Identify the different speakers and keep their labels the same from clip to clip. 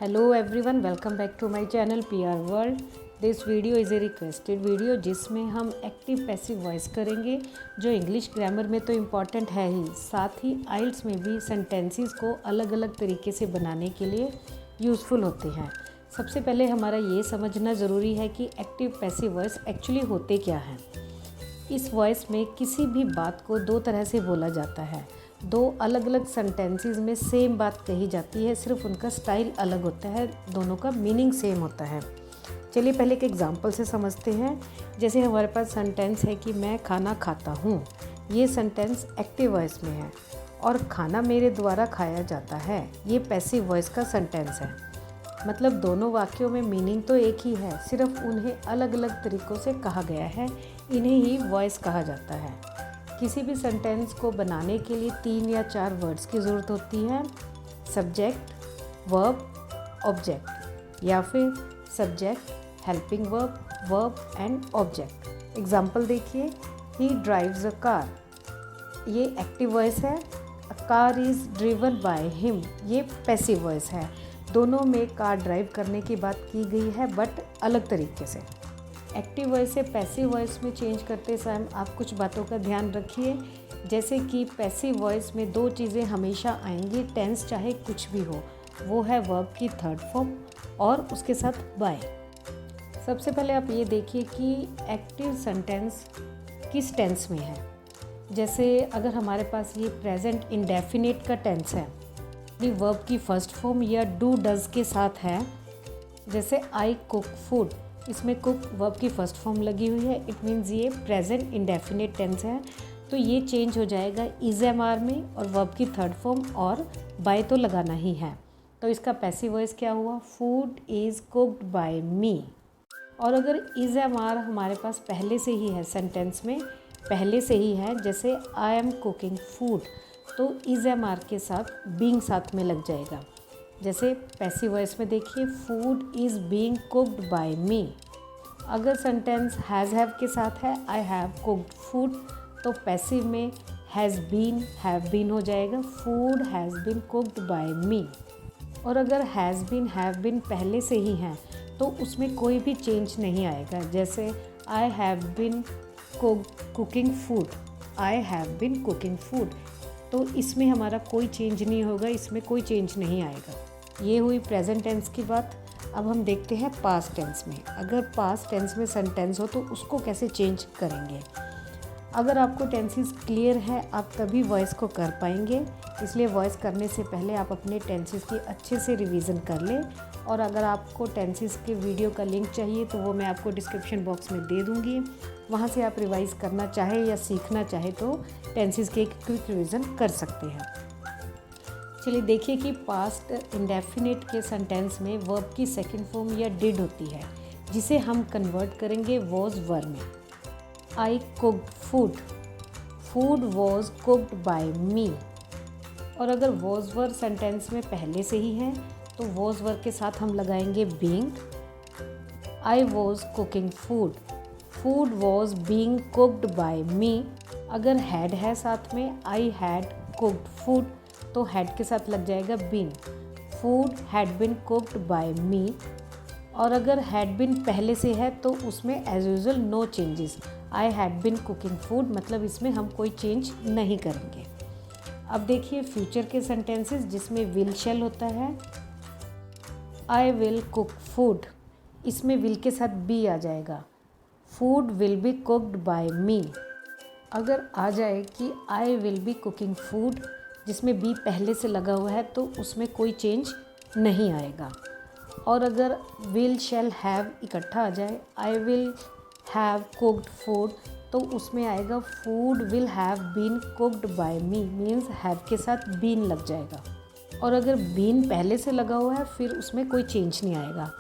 Speaker 1: Hello everyone, welcome back to my channel PR world. This video is a requested video जिसमें हम active passive voice करेंगे, जो English grammar में तो important है ही, साथ ही आइल्स में भी सेंटेंसेस को अलग अलग तरीके से बनाने के लिए यूज़फुल होते हैं। सबसे पहले हमारा ये समझना ज़रूरी है कि एक्टिव पैसिव वॉइस एक्चुअली होते क्या हैं। इस वॉइस में किसी भी बात को दो तरह से बोला जाता है। दो अलग अलग सेंटेंसेस में सेम बात कही जाती है, सिर्फ उनका स्टाइल अलग होता है, दोनों का मीनिंग सेम होता है। चलिए पहले एक एग्जांपल से समझते हैं। जैसे हमारे पास सेंटेंस है कि मैं खाना खाता हूँ। ये सेंटेंस एक्टिव वॉइस में है और खाना मेरे द्वारा खाया जाता है, ये पैसिव वॉइस का सेंटेंस है। मतलब दोनों वाक्यों में मीनिंग तो एक ही है, सिर्फ उन्हें अलग अलग तरीक़ों से कहा गया है। इन्हें ही वॉइस कहा जाता है। किसी भी सेंटेंस को बनाने के लिए 3 या 4 वर्ड्स की ज़रूरत होती है। सब्जेक्ट, वर्ब, ऑब्जेक्ट, या फिर subject, helping verb, verb and object. Example देखिए, ही ड्राइव्स अ कार, ये एक्टिव वॉइस है। A car is driven by him, ये पैसिव वॉइस है। दोनों में कार ड्राइव करने की बात की गई है, बट अलग तरीके से। एक्टिव वॉइस से पैसिव वॉइस में चेंज करते समय आप कुछ बातों का ध्यान रखिए। जैसे कि पैसिव वॉइस में 2 चीज़ें हमेशा आएंगी, टेंस चाहे कुछ भी हो, वो है वर्ब की थर्ड फॉर्म और उसके साथ बाय। सबसे पहले आप ये देखिए कि एक्टिव सेंटेंस किस टेंस में है। जैसे अगर हमारे पास ये प्रेजेंट इंडेफिनिट का टेंस है, वर्ब की फर्स्ट फॉर्म या डू डज के साथ है। जैसे आई कुक फूड, इसमें कुक वर्ब की फर्स्ट फॉर्म लगी हुई है, इट मीन्स ये प्रेजेंट इंडेफिनिट टेंस है। तो ये चेंज हो जाएगा इज एम आर में और वर्ब की थर्ड फॉर्म और बाय तो लगाना ही है। तो इसका पैसिव वॉइस क्या हुआ, food is cooked by me. और अगर इज एम आर हमारे पास पहले से ही है, सेंटेंस में पहले से ही है, जैसे आई एम कुकिंग फूड, तो इज एम आर के साथ बीइंग साथ में लग जाएगा। जैसे पैसिव वॉइस में देखिए, food is being cooked by me. अगर सेंटेंस हैज़ हैव के साथ है, आई हैव कुक्ड फूड, तो पैसिव में हैज़ बीन हो जाएगा, food has been cooked by me. और अगर हैज़ बीन हैव बीन पहले से ही हैं तो उसमें कोई भी चेंज नहीं आएगा। जैसे I have been cooking food, I have been cooking food, तो इसमें हमारा कोई चेंज नहीं होगा, इसमें कोई चेंज नहीं आएगा। ये हुई प्रेजेंट टेंस की बात। अब हम देखते हैं पास्ट टेंस में। अगर पास्ट टेंस में सेंटेंस हो तो उसको कैसे चेंज करेंगे। अगर आपको टेंसेस क्लियर है, आप तभी वॉइस को कर पाएंगे। इसलिए वॉइस करने से पहले आप अपने टेंसेस की अच्छे से रिवीजन कर लें। और अगर आपको टेंसेस के वीडियो का लिंक चाहिए तो वो मैं आपको डिस्क्रिप्शन बॉक्स में दे दूँगी, वहाँ से आप रिवाइज़ करना चाहे या सीखना चाहे तो टेंसेस के एक क्विक रिवीजन कर सकते हैं। चलिए देखिए कि पास्ट इंडेफिनिट के सेंटेंस में वर्ब की सेकंड फॉर्म या डिड होती है, जिसे हम कन्वर्ट करेंगे वॉज वर में। I cooked food, food was cooked by me. और अगर वॉज वर सेंटेंस में पहले से ही है तो वॉज वर के साथ हम लगाएंगे being. I was cooking food, food was being cooked by me. अगर हैड है साथ में, आई हैड कुक्ड फूड, तो हैड के साथ लग जाएगा been, food had been cooked by me. और अगर हैड बीन पहले से है तो उसमें as usual no changes, I had been cooking food, मतलब इसमें हम कोई चेंज नहीं करेंगे। अब देखिए फ्यूचर के सेंटेंसेस जिसमें विल शैल होता है। आई विल कुक फूड, इसमें विल के साथ बी आ जाएगा, food will be cooked by me. अगर आ जाए कि I will be cooking food, जिसमें बी पहले से लगा हुआ है, तो उसमें कोई चेंज नहीं आएगा। और अगर विल शैल हैव इकट्ठा आ जाए, I will have cooked food, तो उसमें आएगा food will have been cooked by me, means have के साथ बीन लग जाएगा। और अगर बीन पहले से लगा हुआ है फिर उसमें कोई चेंज नहीं आएगा,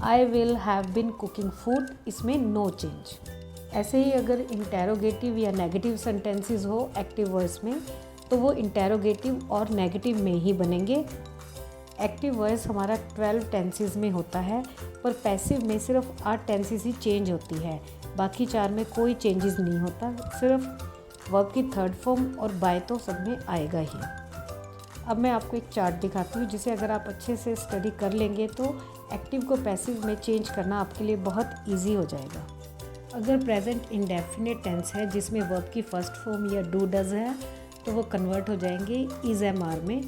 Speaker 1: I will have been cooking food, इसमें नो चेंज। ऐसे ही अगर इंटेरोगेटिव या नेगेटिव सेंटेंसेस हो एक्टिव वॉइस में, तो वो इंटेरोगेटिव और नेगेटिव में ही बनेंगे। एक्टिव वॉइस हमारा 12 टेंसेस में होता है, पर पैसिव में सिर्फ 8 टेंसेस ही चेंज होती है, बाकी 4 में कोई चेंजेस नहीं होता, सिर्फ वर्ब की थर्ड फॉर्म और बाय तो सब में आएगा ही। अब मैं आपको एक चार्ट दिखाती हूँ जिसे अगर आप अच्छे से स्टडी कर लेंगे तो एक्टिव को पैसिव में चेंज करना आपके लिए बहुत ईजी हो जाएगा। अगर प्रेजेंट इंडेफिनिट टेंस है जिसमें वर्ब की फर्स्ट फॉर्म या डू डज है तो वो कन्वर्ट हो जाएंगे इज एम आर में,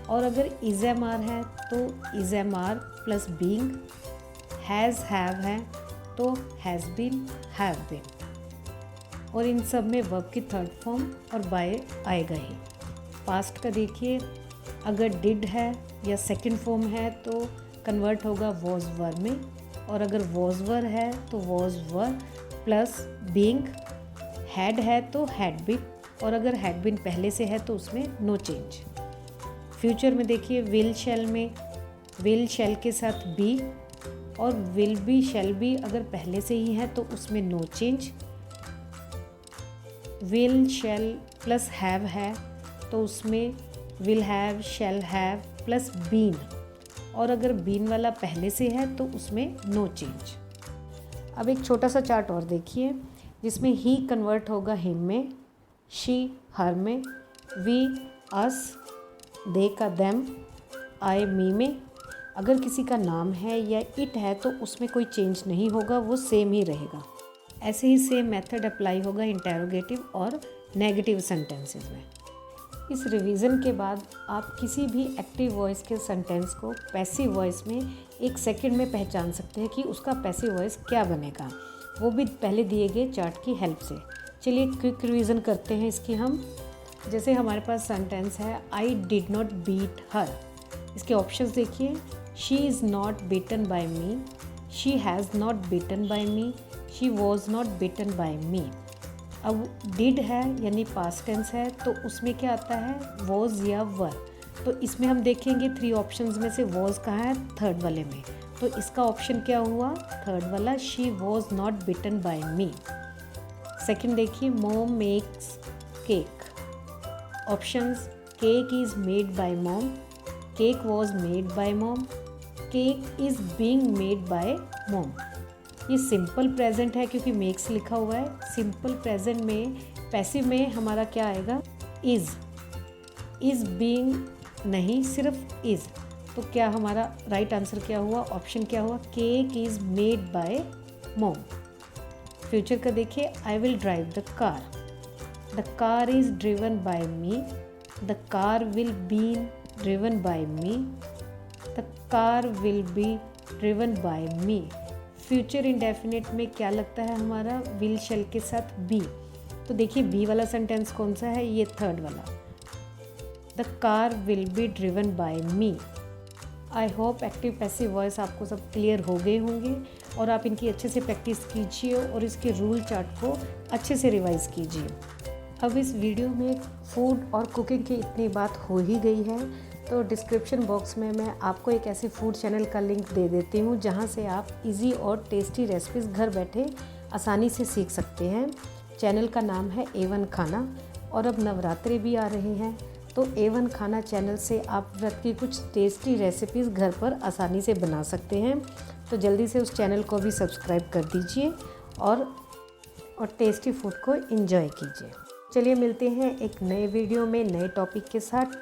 Speaker 1: और अगर इज एम आर है तो is am are plus being, has have है तो हैज़ बीन हैव बीन, और इन सब में वर्ब की थर्ड फॉर्म और बाय आएगा ही। पास्ट का देखिए, अगर डिड है या सेकंड फॉर्म है तो कन्वर्ट होगा वॉज वर में, और अगर वॉज वर है तो was were plus being, had है तो हैड बीन, और अगर हैड बीन पहले से है तो उसमें नो चेंज। फ्यूचर में देखिए, विल शैल में विल शैल के साथ बी, और विल बी शैल बी अगर पहले से ही है तो उसमें no change. Will shall plus have है तो उसमें will have shall have plus been, और अगर बीन वाला पहले से है तो उसमें नो चेंज। अब एक छोटा सा चार्ट और देखिए जिसमें ही कन्वर्ट होगा हिम में, शी हर में, वी अस, दे का देम, आई मी में। अगर किसी का नाम है या इट है तो उसमें कोई चेंज नहीं होगा, वो सेम ही रहेगा। ऐसे ही सेम मेथड अप्लाई होगा इंटेरोगेटिव और नेगेटिव सेंटेंसेस में। इस रिवीजन के बाद आप किसी भी एक्टिव वॉइस के सेंटेंस को पैसिव वॉइस में 1 सेकंड में पहचान सकते हैं कि उसका पैसिव वॉइस क्या बनेगा, वो भी पहले दिए गए चार्ट की हेल्प से। चलिए क्विक रिवीजन करते हैं इसकी हम। जैसे हमारे पास सेंटेंस है I did not beat her, इसके ऑप्शंस देखिए, she is not beaten by me, she has not beaten by me, she was not beaten by me. अब डिड है यानी पास्ट टेंस है तो उसमें क्या आता है, वॉज या वर। तो इसमें हम देखेंगे 3 ऑप्शंस में से वॉज कहाँ है, थर्ड वाले में, तो इसका ऑप्शन क्या हुआ, थर्ड वाला, she was not beaten by me. Second देखिए, mom makes cake, options cake is made by mom, cake was made by mom, cake is being made by mom. ये सिंपल प्रेजेंट है क्योंकि makes लिखा हुआ है। Simple present में passive में हमारा क्या आएगा, इज़ बीइंग नहीं, सिर्फ इज़। तो क्या हमारा राइट आंसर क्या हुआ, ऑप्शन क्या हुआ, cake is made by mom. Future का देखिए, I will drive the car is driven by me, the car will be driven by me, the car will be driven by me. Future indefinite में क्या लगता है हमारा, will शैल के साथ B. तो देखिए बी वाला सेंटेंस कौन सा है, ये थर्ड वाला, the car will be driven by me. I hope active passive voice आपको सब क्लियर हो गए होंगे और आप इनकी अच्छे से प्रैक्टिस कीजिए और इसके रूल चार्ट को अच्छे से रिवाइज कीजिए। अब इस वीडियो में फूड और कुकिंग की इतनी बात हो ही गई है तो डिस्क्रिप्शन बॉक्स में मैं आपको एक ऐसे फूड चैनल का लिंक दे देती हूँ जहाँ से आप इजी और टेस्टी रेसिपीज़ घर बैठे आसानी से सीख सकते हैं। चैनल का नाम है A1 खाना, और अब नवरात्रि भी आ रहे हैं तो A1 खाना चैनल से आप व्रत की कुछ टेस्टी रेसिपीज़ घर पर आसानी से बना सकते हैं। तो जल्दी से उस चैनल को भी सब्सक्राइब कर दीजिए और टेस्टी फूड को एंजॉय कीजिए। चलिए मिलते हैं एक नए वीडियो में नए टॉपिक के साथ।